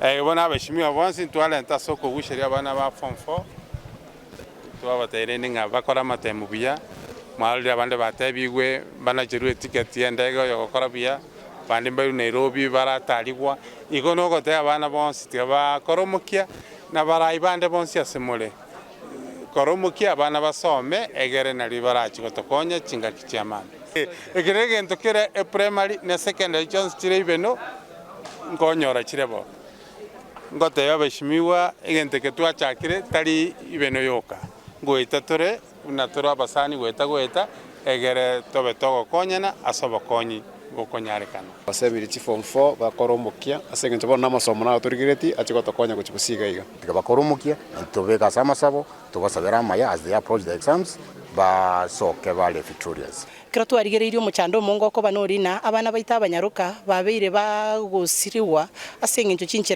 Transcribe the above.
Bona abashimiwa bonsi twalenta soko gushiria abana ba form 4 twabatere ninga bakora matemu buya mwalira abande batebigwe bana jirwe ticket yendego yo gukora buya bandi mbaru Nairobi baratarigwa igo no gote abana bonsi tiba koromukia na barai bande bonsi asemole koromukia abana basome egere na libarachi gotokonya chingaki chiamana egere ntokere primary na secondary chance chirebeno ngonyora chirebo ngote yabashimiwa igenteke twachakire tari ibeno yoka goita tore na tore abasani goita egere tobe togo konyana asobo konyi gokonyarekana basebiri chi form 4 bakoromukia asengento bona amasomo na autorigireti achigota konya kuchibusiga iga bakoromukia tobeka samasabo tobasabera maya as they approach the exams ba soke bale victorious kira twarigereirio muchando mongo ko banorina abana baita abanyaruka babeire bagusiriwa asengento chinchira